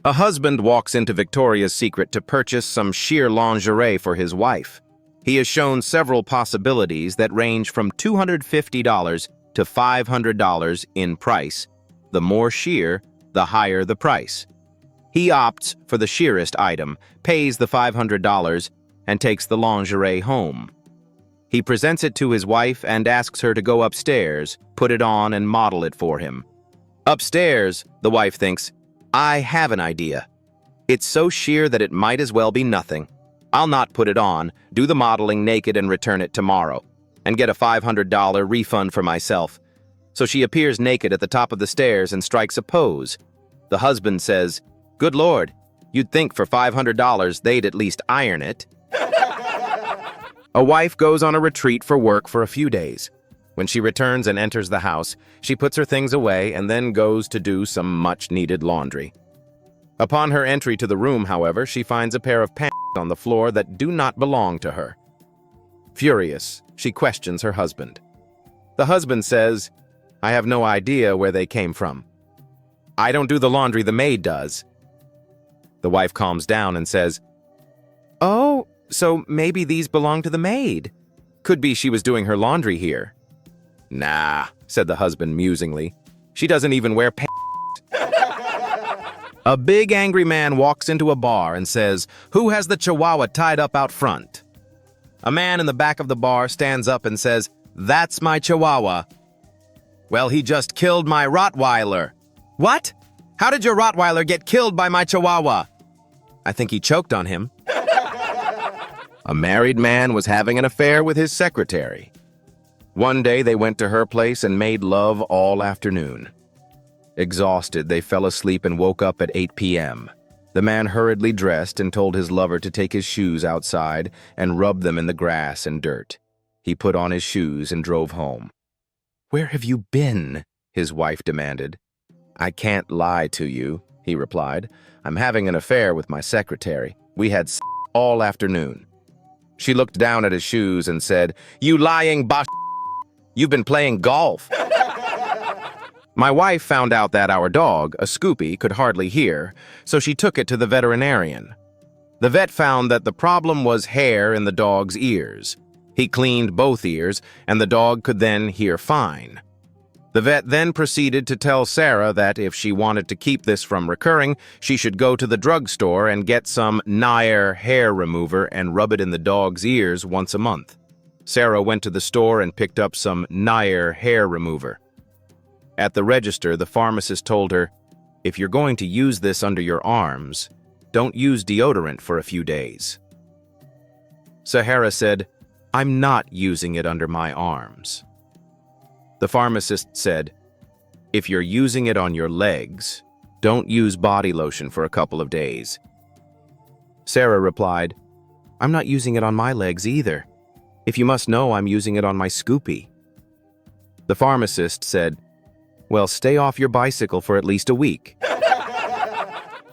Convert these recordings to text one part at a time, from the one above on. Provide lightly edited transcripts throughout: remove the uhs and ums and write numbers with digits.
A husband walks into Victoria's Secret to purchase some sheer lingerie for his wife. He is shown several possibilities that range from $250 to $500 in price. The more sheer, the higher the price. He opts for the sheerest item, pays the $500, and takes the lingerie home. He presents it to his wife and asks her to go upstairs, put it on, and model it for him. Upstairs, the wife thinks, I have an idea. It's so sheer that it might as well be nothing. I'll not put it on, do the modeling naked and return it tomorrow, and get a $500 refund for myself. So she appears naked at the top of the stairs and strikes a pose. The husband says, Good Lord, you'd think for $500 they'd at least iron it. A wife goes on a retreat for work for a few days. When she returns and enters the house, she puts her things away and then goes to do some much-needed laundry. Upon her entry to the room, however, she finds a pair of pants on the floor that do not belong to her. Furious, she questions her husband. The husband says, I have no idea where they came from. I don't do the laundry, the maid does. The wife calms down and says, Oh, so maybe these belong to the maid. Could be she was doing her laundry here. Nah, said the husband musingly. She doesn't even wear pants. A big angry man walks into a bar and says, Who has the chihuahua tied up out front? A man in the back of the bar stands up and says, That's my chihuahua. Well, he just killed my Rottweiler. What? How did your Rottweiler get killed by my chihuahua? I think he choked on him. A married man was having an affair with his secretary. One day they went to her place and made love all afternoon. Exhausted, they fell asleep and woke up at 8 p.m. The man hurriedly dressed and told his lover to take his shoes outside and rub them in the grass and dirt. He put on his shoes and drove home. Where have you been? His wife demanded. I can't lie to you, he replied. I'm having an affair with my secretary. We had sex all afternoon. She looked down at his shoes and said, You lying bosh! You've been playing golf. My wife found out that our dog, a Scoopy, could hardly hear, so she took it to the veterinarian. The vet found that the problem was hair in the dog's ears. He cleaned both ears, and the dog could then hear fine. The vet then proceeded to tell Sarah that if she wanted to keep this from recurring, she should go to the drugstore and get some Nair hair remover and rub it in the dog's ears once a month. Sarah went to the store and picked up some Nair hair remover. At the register, the pharmacist told her, If you're going to use this under your arms, don't use deodorant for a few days. Sahara said, I'm not using it under my arms. The pharmacist said, If you're using it on your legs, don't use body lotion for a couple of days. Sarah replied, I'm not using it on my legs either. If you must know, I'm using it on my Scoopy. The pharmacist said, Well, stay off your bicycle for at least a week.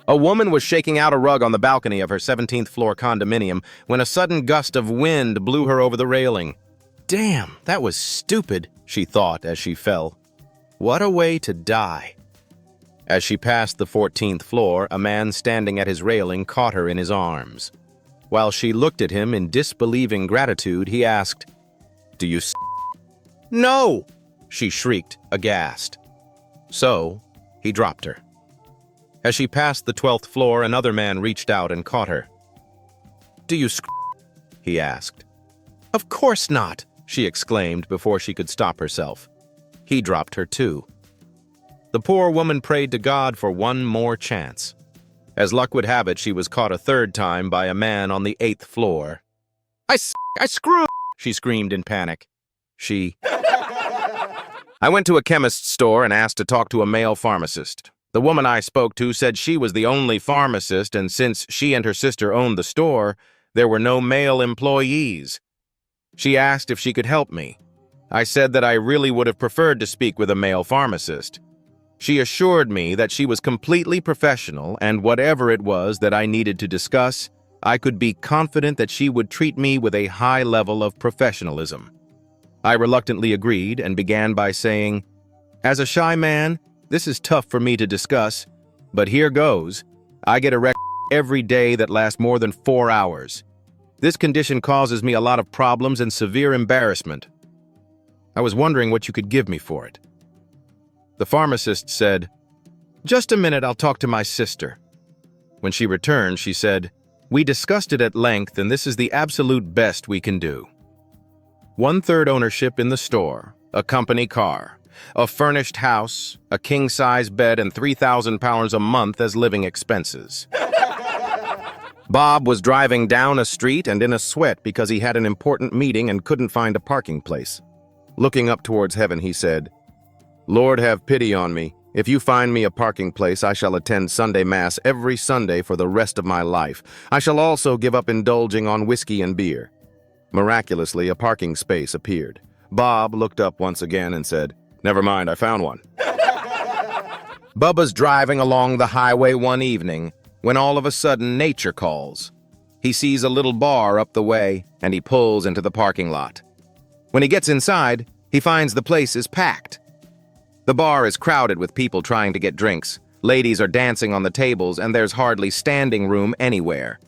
A woman was shaking out a rug on the balcony of her 17th floor condominium when a sudden gust of wind blew her over the railing. Damn, that was stupid, she thought as she fell. What a way to die. As she passed the 14th floor, a man standing at his railing caught her in his arms. While she looked at him in disbelieving gratitude, he asked, Do you No! She shrieked, aghast. So, he dropped her. As she passed the 12th floor, another man reached out and caught her. Do you he asked. Of course not, she exclaimed before she could stop herself. He dropped her too. The poor woman prayed to God for one more chance. As luck would have it, she was caught a third time by a man on the 8th floor. I screwed, she screamed in panic. I went to a chemist's store and asked to talk to a male pharmacist. The woman I spoke to said she was the only pharmacist, and since she and her sister owned the store, there were no male employees. She asked if she could help me. I said that I really would have preferred to speak with a male pharmacist. She assured me that she was completely professional, and whatever it was that I needed to discuss, I could be confident that she would treat me with a high level of professionalism. I reluctantly agreed and began by saying, As a shy man, this is tough for me to discuss, but here goes. I get erections every day that last more than 4 hours. This condition causes me a lot of problems and severe embarrassment. I was wondering what you could give me for it." The pharmacist said, "Just a minute, I'll talk to my sister." When she returned, she said, "We discussed it at length, and this is the absolute best we can do. 1/3 ownership in the store, a company car, a furnished house, a king-size bed, and £3,000 a month as living expenses." Bob was driving down a street and in a sweat because he had an important meeting and couldn't find a parking place. Looking up towards heaven, he said, "Lord, have pity on me. If you find me a parking place, I shall attend Sunday Mass every Sunday for the rest of my life. I shall also give up indulging on whiskey and beer." Miraculously, a parking space appeared. Bob looked up once again and said, "Never mind, I found one." Bubba's driving along the highway one evening when all of a sudden nature calls. He sees a little bar up the way and he pulls into the parking lot. When he gets inside, he finds the place is packed. The bar is crowded with people trying to get drinks. Ladies are dancing on the tables and there's hardly standing room anywhere.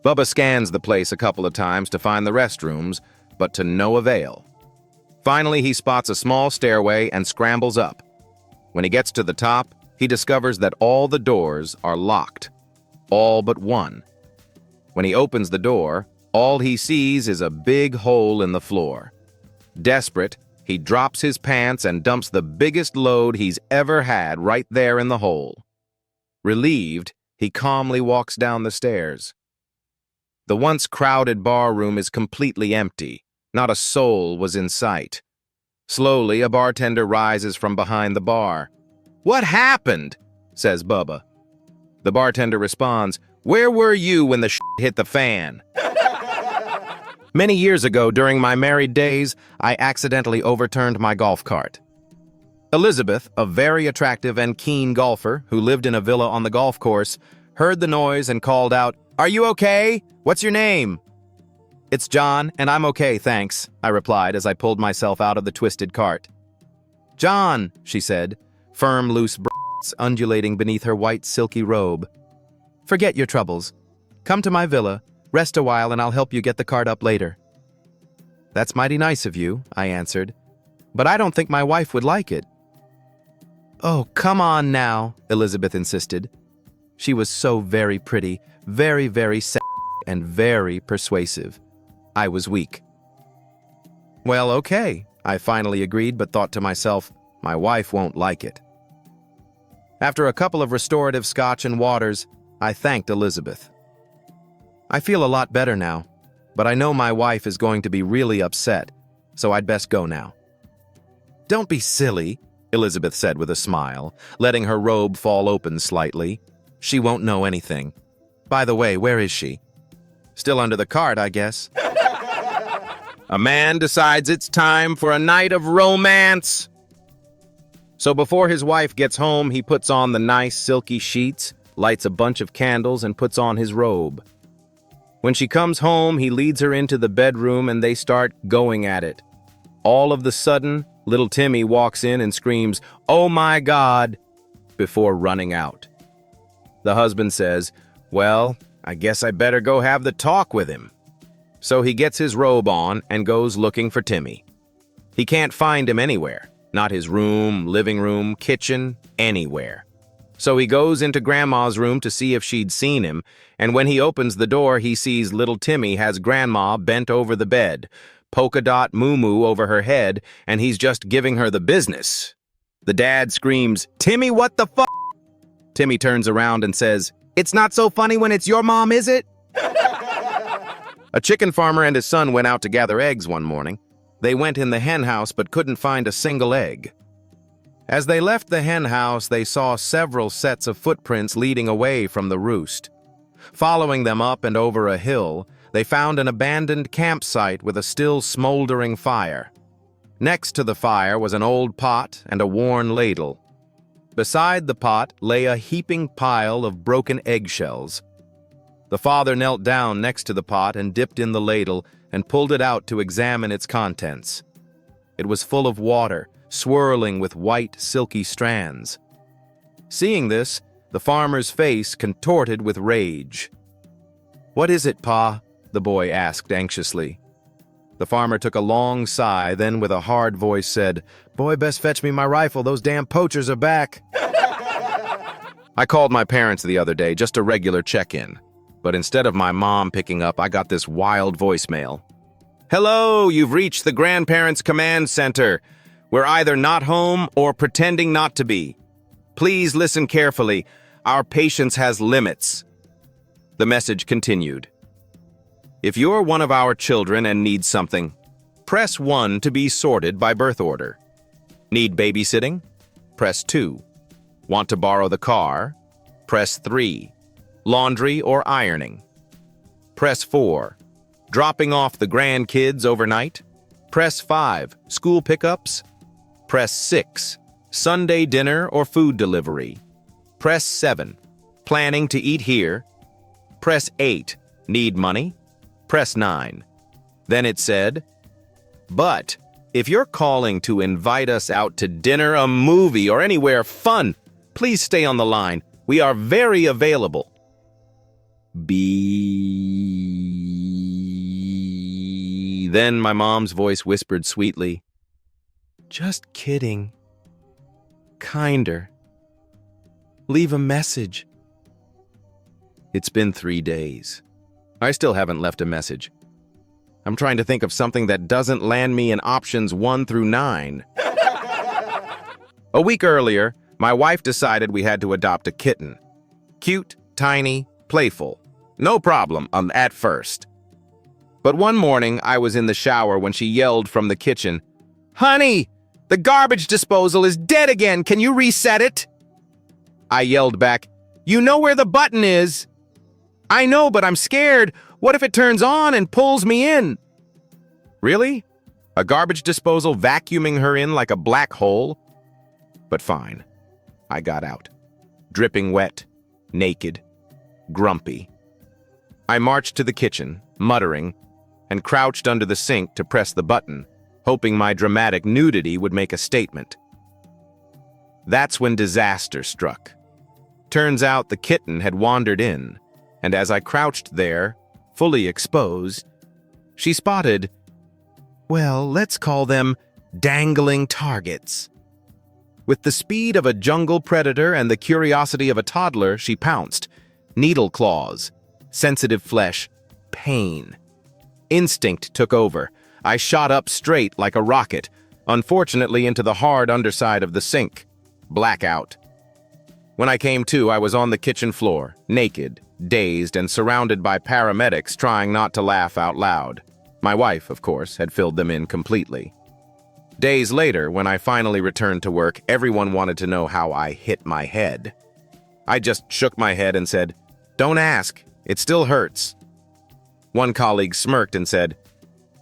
Bubba scans the place a couple of times to find the restrooms, but to no avail. Finally, he spots a small stairway and scrambles up. When he gets to the top, he discovers that all the doors are locked. All but one. When he opens the door, all he sees is a big hole in the floor. Desperate, he drops his pants and dumps the biggest load he's ever had right there in the hole. Relieved, he calmly walks down the stairs. The once crowded bar room is completely empty. Not a soul was in sight. Slowly, a bartender rises from behind the bar. "What happened?" says Bubba. The bartender responds, "Where were you when the shit hit the fan?" Many years ago, during my married days, I accidentally overturned my golf cart. Elizabeth, a very attractive and keen golfer who lived in a villa on the golf course, heard the noise and called out, "Are you okay? What's your name?" "It's John, and I'm okay, thanks," I replied as I pulled myself out of the twisted cart. "John," she said, firm, loose breasts undulating beneath her white, silky robe. "Forget your troubles. Come to my villa, rest a while, and I'll help you get the cart up later." "That's mighty nice of you," I answered, "but I don't think my wife would like it." "Oh, come on now," Elizabeth insisted. She was so very pretty, very, very sexy, and very persuasive. I was weak. "Well, okay," I finally agreed, but thought to myself, my wife won't like it. After a couple of restorative scotch and waters, I thanked Elizabeth. I feel a lot better now, but I know my wife is going to be really upset, so I'd best go now. "Don't be silly," Elizabeth said with a smile, letting her robe fall open slightly. "She won't know anything. By the way, where is she?" "Still under the cart, I guess." A man decides it's time for a night of romance. So before his wife gets home, he puts on the nice silky sheets, lights a bunch of candles, and puts on his robe. When she comes home, he leads her into the bedroom and they start going at it. All of the sudden, little Timmy walks in and screams, "Oh my God," before running out. The husband says, "Well, I guess I better go have the talk with him." So he gets his robe on and goes looking for Timmy. He can't find him anywhere, not his room, living room, kitchen, anywhere. So he goes into Grandma's room to see if she'd seen him, and when he opens the door, he sees little Timmy has Grandma bent over the bed, polka dot moo-moo over her head, and he's just giving her the business. The dad screams, "Timmy, what the fuck?" Timmy turns around and says, "It's not so funny when it's your mom, is it?" A chicken farmer and his son went out to gather eggs one morning. They went in the hen house but couldn't find a single egg. As they left the hen house, they saw several sets of footprints leading away from the roost. Following them up and over a hill, they found an abandoned campsite with a still smoldering fire. Next to the fire was an old pot and a worn ladle. Beside the pot lay a heaping pile of broken eggshells. The father knelt down next to the pot and dipped in the ladle and pulled it out to examine its contents. It was full of water, swirling with white, silky strands. Seeing this, The farmer's face contorted with rage. "What is it, Pa?" the boy asked anxiously. The farmer took a long sigh, then with a hard voice said, "Boy, best fetch me my rifle, those damn poachers are back." I called my parents the other day, just a regular check-in. But instead of my mom picking up, I got this wild voicemail. "Hello, you've reached the Grandparents Command Center. We're either not home or pretending not to be. Please listen carefully. Our patience has limits." The message continued. "If you're one of our children and need something, press 1 to be sorted by birth order. Need babysitting? Press 2. Want to borrow the car? Press 3. Laundry or ironing? Press 4. Dropping off the grandkids overnight? Press 5. School pickups? Press 6. Sunday dinner or food delivery? Press 7. Planning to eat here? Press 8. Need money? Press 9. Then it said, "But if you're calling to invite us out to dinner, a movie, or anywhere fun, please stay on the line. We are very available." B. Then my mom's voice whispered sweetly, "Just kidding. Kinder. Leave a message." It's been 3 days. I still haven't left a message. I'm trying to think of something that doesn't land me in options 1 through 9. A week earlier, my wife decided we had to adopt a kitten. Cute, tiny, playful. No problem at first. But one morning, I was in the shower when she yelled from the kitchen, "Honey, the garbage disposal is dead again. Can you reset it?" I yelled back, "You know where the button is." "I know, but I'm scared. What if it turns on and pulls me in?" Really? A garbage disposal vacuuming her in like a black hole? But fine. I got out. Dripping wet, naked, grumpy. I marched to the kitchen, muttering, and crouched under the sink to press the button, hoping my dramatic nudity would make a statement. That's when disaster struck. Turns out the kitten had wandered in, and as I crouched there, fully exposed, she spotted, well, let's call them dangling targets. With the speed of a jungle predator and the curiosity of a toddler, she pounced. Needle claws, sensitive flesh, pain. Instinct took over. I shot up straight like a rocket, unfortunately into the hard underside of the sink. Blackout. When I came to, I was on the kitchen floor, naked, dazed, and surrounded by paramedics trying not to laugh out loud. My wife, of course, had filled them in completely. Days later, when I finally returned to work, everyone wanted to know how I hit my head. I just shook my head and said, "Don't ask. It still hurts." One colleague smirked and said,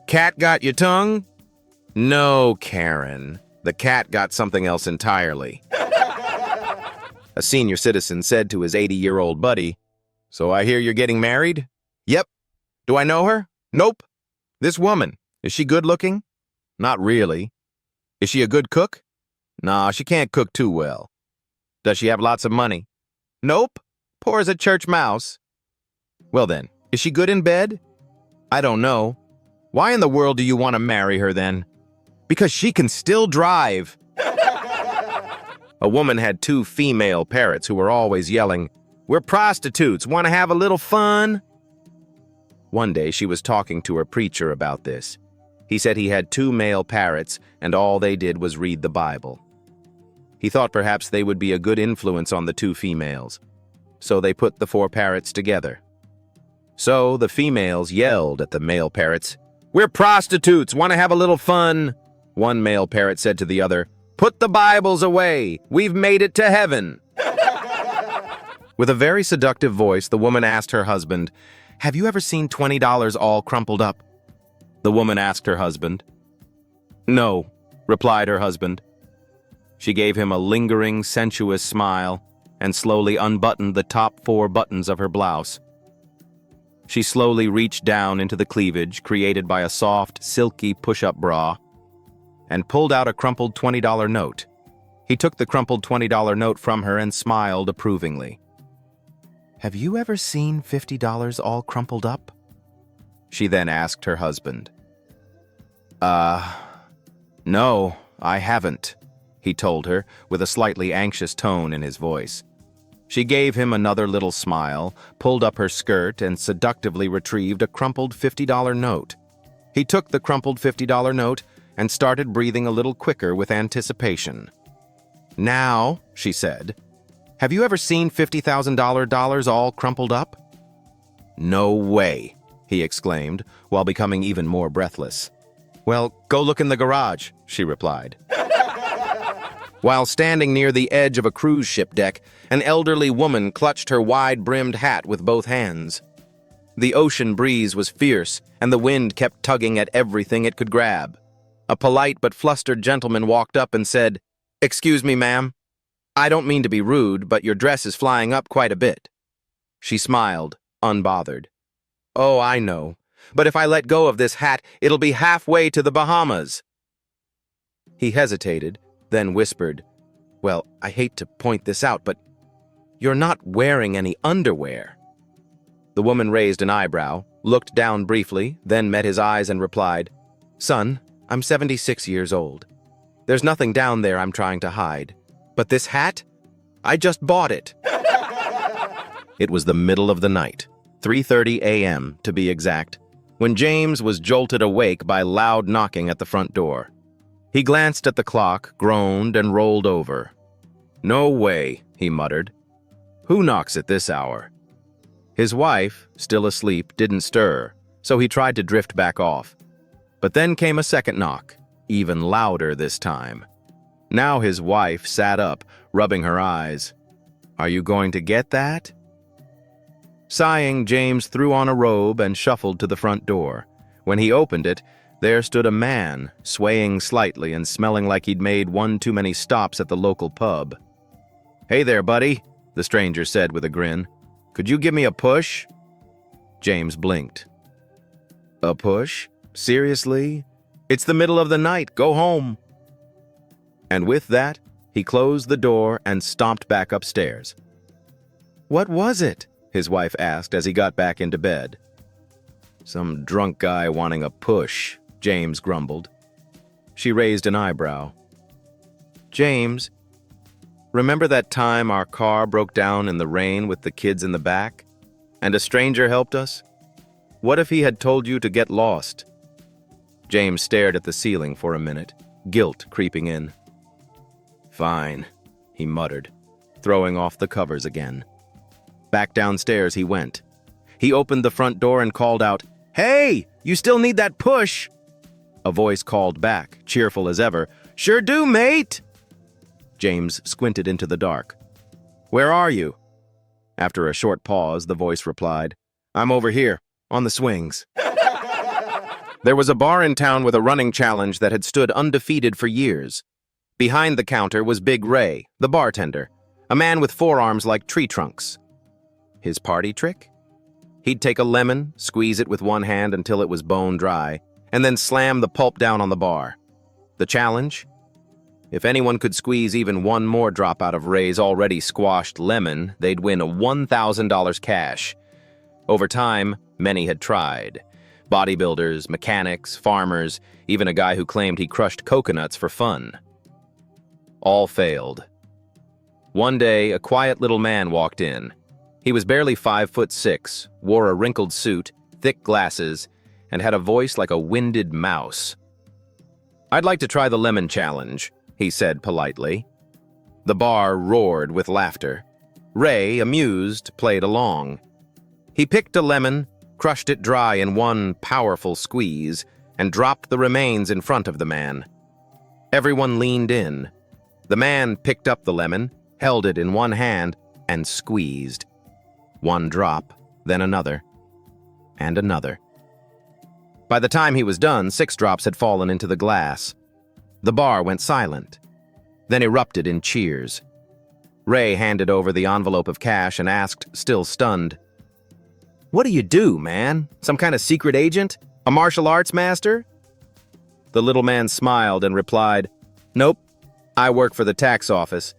"Cat got your tongue?" "No, Karen. The cat got something else entirely." A senior citizen said to his 80-year-old buddy, "So I hear you're getting married?" "Yep." "Do I know her?" "Nope." "This woman, is she good-looking?" "Not really." "Is she a good cook?" "Nah, she can't cook too well." "Does she have lots of money?" "Nope. Poor as a church mouse." "Well then, is she good in bed?" "I don't know." "Why in the world do you want to marry her then?" "Because she can still drive." A woman had 2 female parrots who were always yelling, "We're prostitutes, want to have a little fun?" One day she was talking to her preacher about this. He said he had 2 male parrots and all they did was read the Bible. He thought perhaps they would be a good influence on the 2 females. So they put the 4 parrots together. So the females yelled at the male parrots, "We're prostitutes, want to have a little fun?" One male parrot said to the other, "Put the Bibles away, we've made it to heaven." With a very seductive voice, the woman asked her husband, "Have you ever seen $20 all crumpled up?" The woman asked her husband. "No," replied her husband. She gave him a lingering, sensuous smile and slowly unbuttoned the top 4 buttons of her blouse. She slowly reached down into the cleavage created by a soft, silky push-up bra and pulled out a crumpled $20 note. He took the crumpled $20 note from her and smiled approvingly. "Have you ever seen $50 all crumpled up?" She then asked her husband. No, I haven't," he told her with a slightly anxious tone in his voice. She gave him another little smile, pulled up her skirt, and seductively retrieved a crumpled $50 note. He took the crumpled $50 note and started breathing a little quicker with anticipation. "Now," she said, "have you ever seen $50,000 all crumpled up?" "No way," he exclaimed, while becoming even more breathless. "Well, go look in the garage," she replied. While standing near the edge of a cruise ship deck, an elderly woman clutched her wide-brimmed hat with both hands. The ocean breeze was fierce, and the wind kept tugging at everything it could grab. A polite but flustered gentleman walked up and said, "Excuse me, ma'am. I don't mean to be rude, but your dress is flying up quite a bit." She smiled, unbothered. "Oh, I know. But if I let go of this hat, it'll be halfway to the Bahamas." He hesitated, then whispered, "Well, I hate to point this out, but you're not wearing any underwear." The woman raised an eyebrow, looked down briefly, then met his eyes and replied, "Son, I'm 76 years old. There's nothing down there I'm trying to hide. But this hat? I just bought it." It was the middle of the night, 3:30 a.m. to be exact, when James was jolted awake by loud knocking at the front door. He glanced at the clock, groaned, and rolled over. "No way," he muttered. "Who knocks at this hour?" His wife, still asleep, didn't stir, so he tried to drift back off. But then came a second knock, even louder this time. Now his wife sat up, rubbing her eyes. "Are you going to get that?" Sighing, James threw on a robe and shuffled to the front door. When he opened it, there stood a man, swaying slightly and smelling like he'd made one too many stops at the local pub. "Hey there, buddy," the stranger said with a grin. "Could you give me a push?" James blinked. "A push? Seriously? It's the middle of the night. Go home." And with that, he closed the door and stomped back upstairs. "What was it?" his wife asked as he got back into bed. "Some drunk guy wanting a push," James grumbled. She raised an eyebrow. "James, remember that time our car broke down in the rain with the kids in the back, and a stranger helped us? What if he had told you to get lost?" James stared at the ceiling for a minute, guilt creeping in. "Fine," he muttered, throwing off the covers again. Back downstairs he went. He opened the front door and called out, "Hey, you still need that push?" A voice called back, cheerful as ever, "Sure do, mate." James squinted into the dark. "Where are you?" After a short pause, the voice replied, "I'm over here, on the swings." There was a bar in town with a running challenge that had stood undefeated for years. Behind the counter was Big Ray, the bartender, a man with forearms like tree trunks. His party trick? He'd take a lemon, squeeze it with one hand until it was bone dry, and then slam the pulp down on the bar. The challenge? If anyone could squeeze even one more drop out of Ray's already squashed lemon, they'd win a $1,000 cash. Over time, many had tried. Bodybuilders, mechanics, farmers, even a guy who claimed he crushed coconuts for fun. All failed. One day, a quiet little man walked in. He was barely 5'6", wore a wrinkled suit, thick glasses, and had a voice like a winded mouse. "I'd like to try the lemon challenge," he said politely. The bar roared with laughter. Ray, amused, played along. He picked a lemon, crushed it dry in one powerful squeeze, and dropped the remains in front of the man. Everyone leaned in. The man picked up the lemon, held it in one hand, and squeezed. One drop, then another, and another. By the time he was done, 6 drops had fallen into the glass. The bar went silent, then erupted in cheers. Ray handed over the envelope of cash and asked, still stunned, "What do you do, man? Some kind of secret agent? A martial arts master?" The little man smiled and replied, "Nope, I work for the tax office."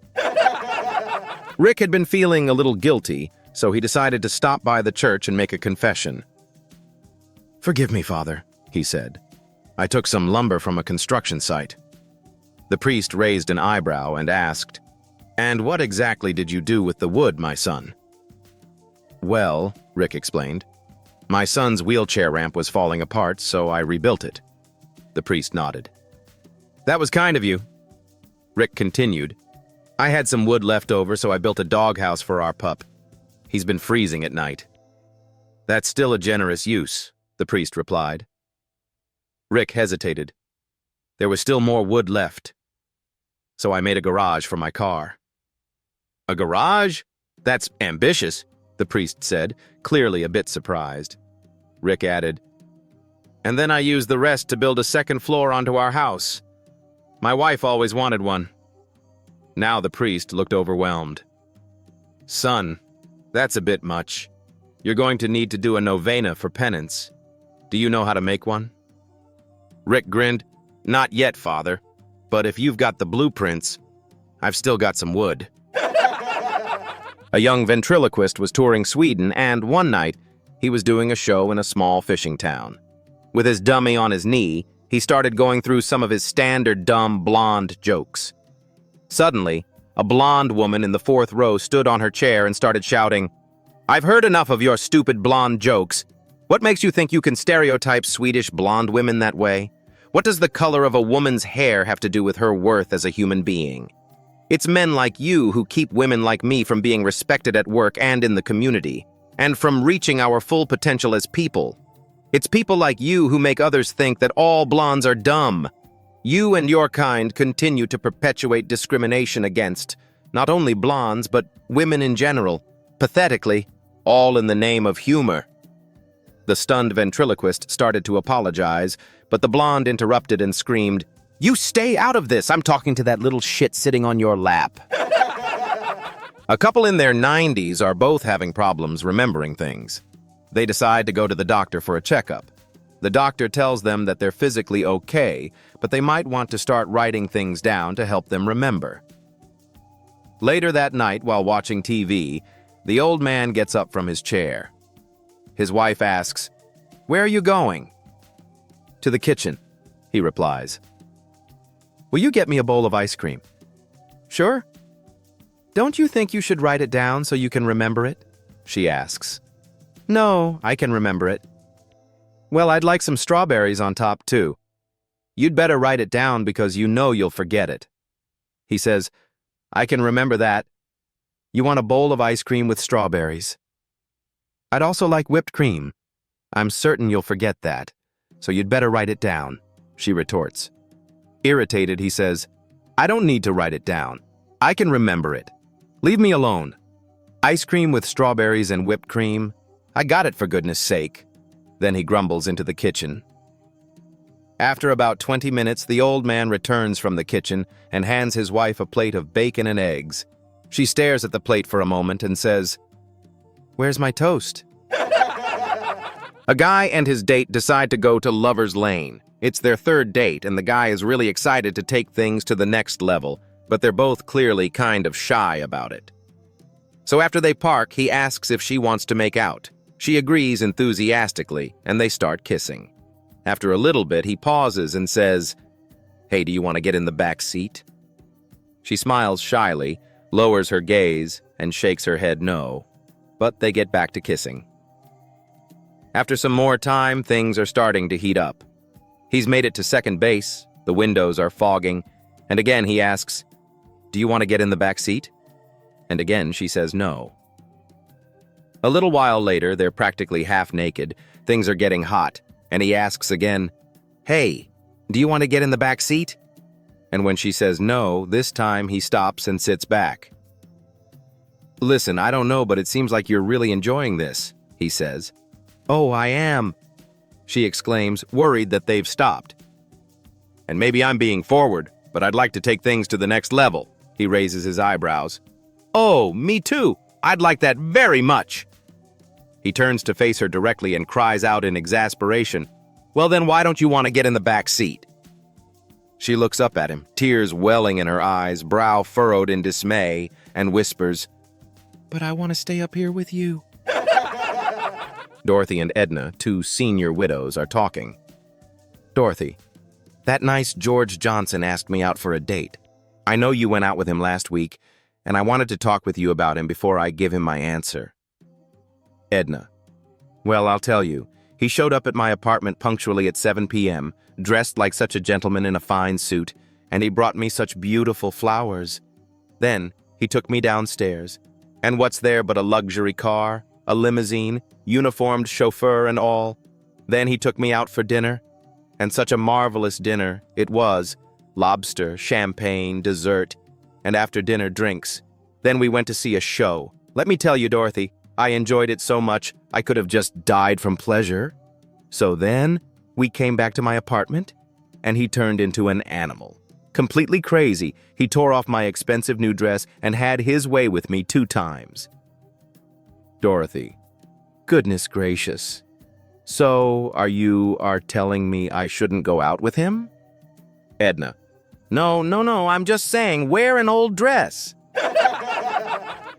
Rick had been feeling a little guilty, so he decided to stop by the church and make a confession. "Forgive me, Father," he said. "I took some lumber from a construction site." The priest raised an eyebrow and asked, "And what exactly did you do with the wood, my son?" "Well," Rick explained, "my son's wheelchair ramp was falling apart, so I rebuilt it." The priest nodded. "That was kind of you." Rick continued, "I had some wood left over, so I built a doghouse for our pup. He's been freezing at night." "That's still a generous use," the priest replied. Rick hesitated. There was still more wood left, so I made a garage for my car. "A garage? That's ambitious," the priest said, clearly a bit surprised. Rick added, "And then I used the rest to build a second floor onto our house. My wife always wanted one." Now the priest looked overwhelmed. "Son, that's a bit much. You're going to need to do a novena for penance. Do you know how to make one?" Rick grinned. "Not yet, Father, but if you've got the blueprints, I've still got some wood." A young ventriloquist was touring Sweden, and one night, he was doing a show in a small fishing town. With his dummy on his knee, he started going through some of his standard dumb blonde jokes. Suddenly, a blonde woman in the fourth row stood on her chair and started shouting, "I've heard enough of your stupid blonde jokes. What makes you think you can stereotype Swedish blonde women that way? What does the color of a woman's hair have to do with her worth as a human being? It's men like you who keep women like me from being respected at work and in the community, and from reaching our full potential as people. It's people like you who make others think that all blondes are dumb. You and your kind continue to perpetuate discrimination against not only blondes, but women in general, pathetically, all in the name of humor." The stunned ventriloquist started to apologize, but the blonde interrupted and screamed, "You stay out of this! I'm talking to that little shit sitting on your lap." A couple in their 90s are both having problems remembering things. They decide to go to the doctor for a checkup. The doctor tells them that they're physically okay, but they might want to start writing things down to help them remember. Later that night, while watching TV, the old man gets up from his chair. His wife asks, "Where are you going?" "To the kitchen," he replies. "Will you get me a bowl of ice cream?" "Sure." "Don't you think you should write it down so you can remember it?" she asks. "No, I can remember it." "Well, I'd like some strawberries on top, too." "You'd better write it down because you know you'll forget it." He says, "I can remember that. You want a bowl of ice cream with strawberries." "I'd also like whipped cream." "I'm certain you'll forget that, so you'd better write it down," she retorts. Irritated, he says, "I don't need to write it down. I can remember it. Leave me alone. Ice cream with strawberries and whipped cream? I got it, for goodness sake." Then he grumbles into the kitchen. After about 20 minutes, the old man returns from the kitchen and hands his wife a plate of bacon and eggs. She stares at the plate for a moment and says, "Where's my toast?" A guy and his date decide to go to Lover's Lane. It's their third date, and the guy is really excited to take things to the next level, but they're both clearly kind of shy about it. So after they park, he asks if she wants to make out. She agrees enthusiastically, and they start kissing. After a little bit, he pauses and says, "Hey, do you want to get in the back seat?" She smiles shyly, lowers her gaze, and shakes her head no. But they get back to kissing. After some more time, things are starting to heat up. He's made it to second base, the windows are fogging, and again he asks, "Do you want to get in the back seat?" And again she says no. A little while later, they're practically half naked, things are getting hot, and he asks again, "Hey, do you want to get in the back seat?" And when she says no, this time he stops and sits back. "Listen, I don't know, but it seems like you're really enjoying this," he says. "Oh, I am," she exclaims, worried that they've stopped. "And maybe I'm being forward, but I'd like to take things to the next level," he raises his eyebrows. "Oh, me too. I'd like that very much." He turns to face her directly and cries out in exasperation, "Well then, why don't you want to get in the back seat?" She looks up at him, tears welling in her eyes, brow furrowed in dismay, and whispers, But I want to stay up here with you. Dorothy and Edna, two senior widows, are talking. Dorothy, that nice George Johnson asked me out for a date. I know you went out with him last week, and I wanted to talk with you about him before I give him my answer. Edna, well, I'll tell you. He showed up at my apartment punctually at 7 p.m., dressed like such a gentleman in a fine suit, and he brought me such beautiful flowers. Then he took me downstairs, and what's there but a luxury car, a limousine, uniformed chauffeur and all. Then he took me out for dinner, and such a marvelous dinner it was. Lobster, champagne, dessert, and after dinner, drinks. Then we went to see a show. Let me tell you, Dorothy, I enjoyed it so much I could have just died from pleasure. So then we came back to my apartment, and he turned into an animal. Completely crazy, he tore off my expensive new dress and had his way with me 2 times. Dorothy, goodness gracious. So, you are telling me I shouldn't go out with him? Edna, no, I'm just saying, wear an old dress.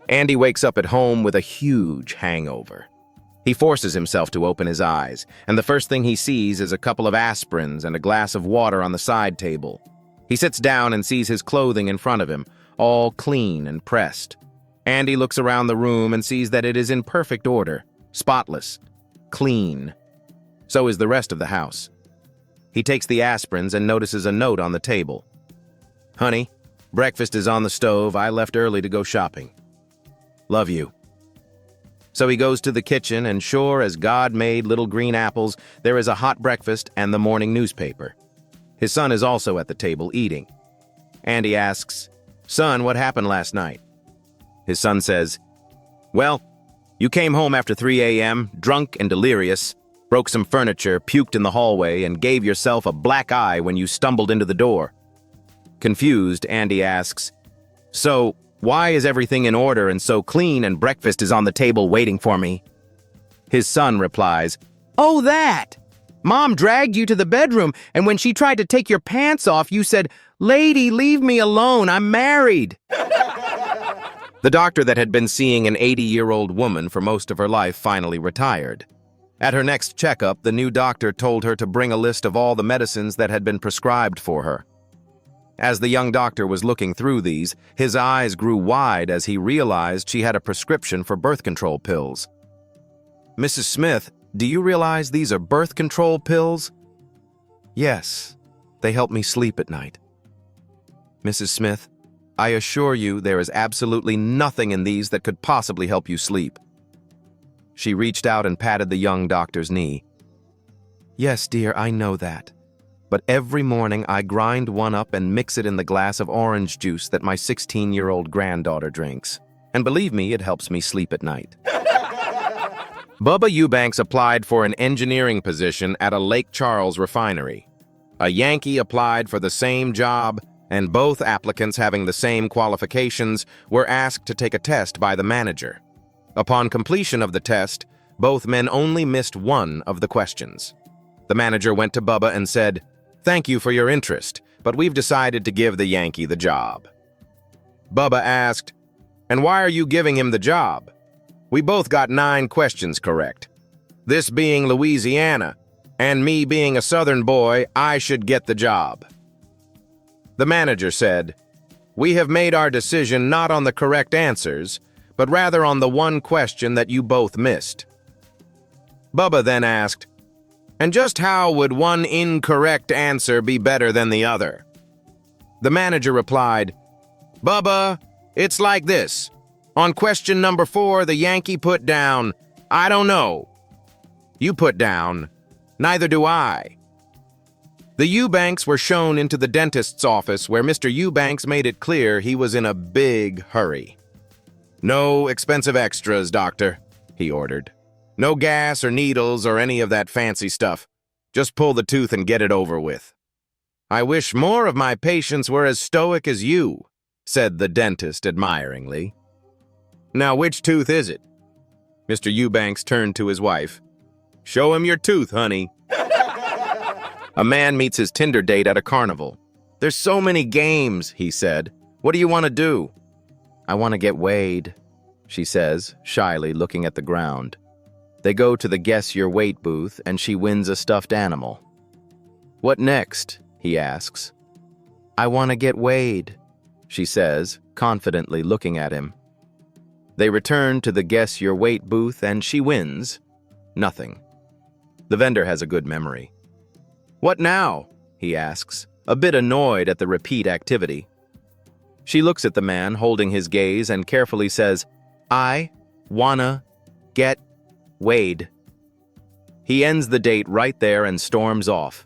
Andy wakes up at home with a huge hangover. He forces himself to open his eyes, and the first thing he sees is a couple of aspirins and a glass of water on the side table. He sits down and sees his clothing in front of him, all clean and pressed. Andy looks around the room and sees that it is in perfect order, spotless, clean. So is the rest of the house. He takes the aspirins and notices a note on the table. Honey, breakfast is on the stove. I left early to go shopping. Love you. So he goes to the kitchen, and sure as God made little green apples, there is a hot breakfast and the morning newspaper. His son is also at the table eating. Andy asks, Son, what happened last night? His son says, Well, you came home after 3 a.m., drunk and delirious, broke some furniture, puked in the hallway, and gave yourself a black eye when you stumbled into the door. Confused, Andy asks, So, why is everything in order and so clean and breakfast is on the table waiting for me? His son replies, Oh, that! Mom dragged you to the bedroom, and when she tried to take your pants off, you said, Lady, leave me alone, I'm married. The doctor that had been seeing an 80-year-old woman for most of her life finally retired. At her next checkup, the new doctor told her to bring a list of all the medicines that had been prescribed for her. As the young doctor was looking through these, his eyes grew wide as he realized she had a prescription for birth control pills. Mrs. Smith, do you realize these are birth control pills? Yes, they help me sleep at night. Mrs. Smith, I assure you there is absolutely nothing in these that could possibly help you sleep. She reached out and patted the young doctor's knee. Yes, dear, I know that. But every morning I grind one up and mix it in the glass of orange juice that my 16-year-old granddaughter drinks. And believe me, it helps me sleep at night. Bubba Eubanks applied for an engineering position at a Lake Charles refinery. A Yankee applied for the same job, and both applicants having the same qualifications were asked to take a test by the manager. Upon completion of the test, both men only missed one of the questions. The manager went to Bubba and said, Thank you for your interest, but we've decided to give the Yankee the job. Bubba asked, And why are you giving him the job? We both got 9 questions correct. This being Louisiana, and me being a Southern boy, I should get the job. The manager said, We have made our decision not on the correct answers, but rather on the one question that you both missed. Bubba then asked, And just how would one incorrect answer be better than the other? The manager replied, Bubba, it's like this. On question number 4, the Yankee put down, I don't know. You put down, neither do I. The Eubanks were shown into the dentist's office where Mr. Eubanks made it clear he was in a big hurry. No expensive extras, doctor, he ordered. No gas or needles or any of that fancy stuff. Just pull the tooth and get it over with. I wish more of my patients were as stoic as you, said the dentist admiringly. Now, which tooth is it? Mr. Eubanks turned to his wife. Show him your tooth, honey. A man meets his Tinder date at a carnival. There's so many games, he said. What do you want to do? I want to get weighed. she says, shyly looking at the ground. They go to the Guess Your Weight booth and she wins a stuffed animal. "What next?" he asks. "I want to get weighed," she says, confidently looking at him. They return to the Guess Your Weight booth and she wins nothing. The vendor has a good memory. "What now?" he asks, a bit annoyed at the repeat activity. She looks at the man, holding his gaze, and carefully says, "I wanna get weighed." He ends the date right there and storms off.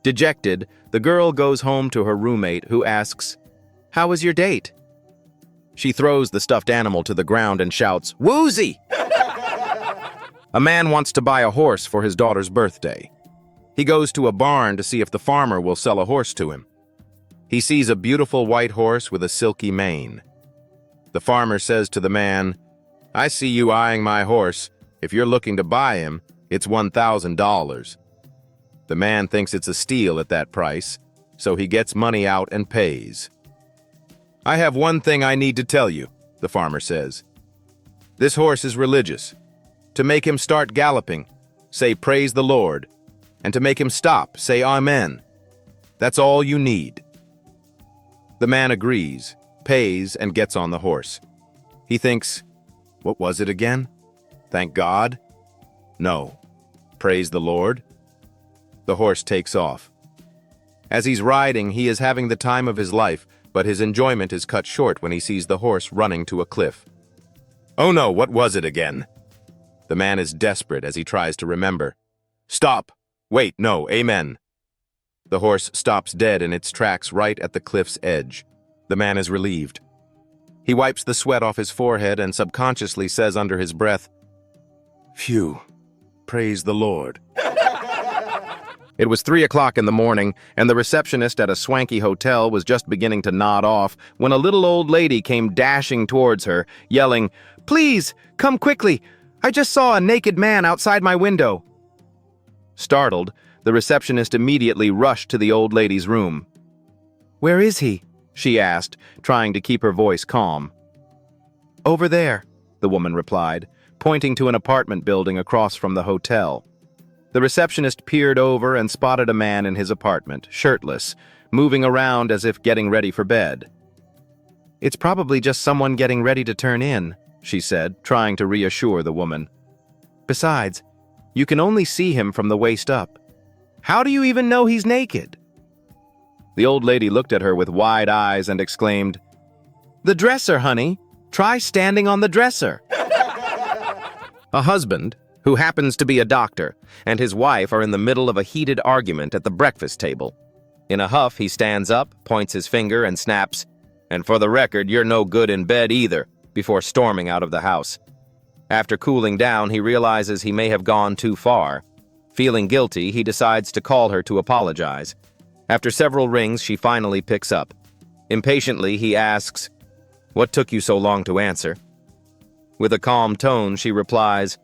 Dejected, the girl goes home to her roommate, who asks, "How was your date?" She throws the stuffed animal to the ground and shouts, "Woozy!" A man wants to buy a horse for his daughter's birthday. He goes to a barn to see if the farmer will sell a horse to him. He sees a beautiful white horse with a silky mane. The farmer says to the man, "I see you eyeing my horse. If you're looking to buy him, it's $1,000. The man thinks it's a steal at that price, so he gets money out and pays. "I have one thing I need to tell you," the farmer says. "This horse is religious. To make him start galloping, say praise the Lord, and to make him stop, say amen. That's all you need." The man agrees, pays, and gets on the horse. He thinks, what was it again? Thank God? No. Praise the Lord? The horse takes off. As he's riding, he is having the time of his life, but his enjoyment is cut short when he sees the horse running to a cliff. Oh no, what was it again? The man is desperate as he tries to remember. Stop! Wait, no, amen. The horse stops dead in its tracks right at the cliff's edge. The man is relieved. He wipes the sweat off his forehead and subconsciously says under his breath, "Phew, praise the Lord." It was 3 o'clock in the morning, and the receptionist at a swanky hotel was just beginning to nod off when a little old lady came dashing towards her, yelling, "Please, come quickly! I just saw a naked man outside my window." Startled, the receptionist immediately rushed to the old lady's room. "Where is he?" she asked, trying to keep her voice calm. "Over there," the woman replied, pointing to an apartment building across from the hotel. The receptionist peered over and spotted a man in his apartment, shirtless, moving around as if getting ready for bed. "It's probably just someone getting ready to turn in," she said, trying to reassure the woman. "Besides, you can only see him from the waist up. How do you even know he's naked?" The old lady looked at her with wide eyes and exclaimed, "The dresser, honey. Try standing on the dresser." A husband, who happens to be a doctor, and his wife are in the middle of a heated argument at the breakfast table. In a huff, he stands up, points his finger, and snaps, "And for the record, you're no good in bed either," before storming out of the house. After cooling down, he realizes he may have gone too far. Feeling guilty, he decides to call her to apologize. After several rings, she finally picks up. Impatiently, he asks, "What took you so long to answer?" With a calm tone, she replies,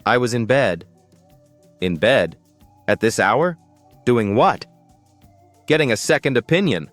"I was in bed." "In bed? At this hour? Doing what?" "Getting a second opinion,"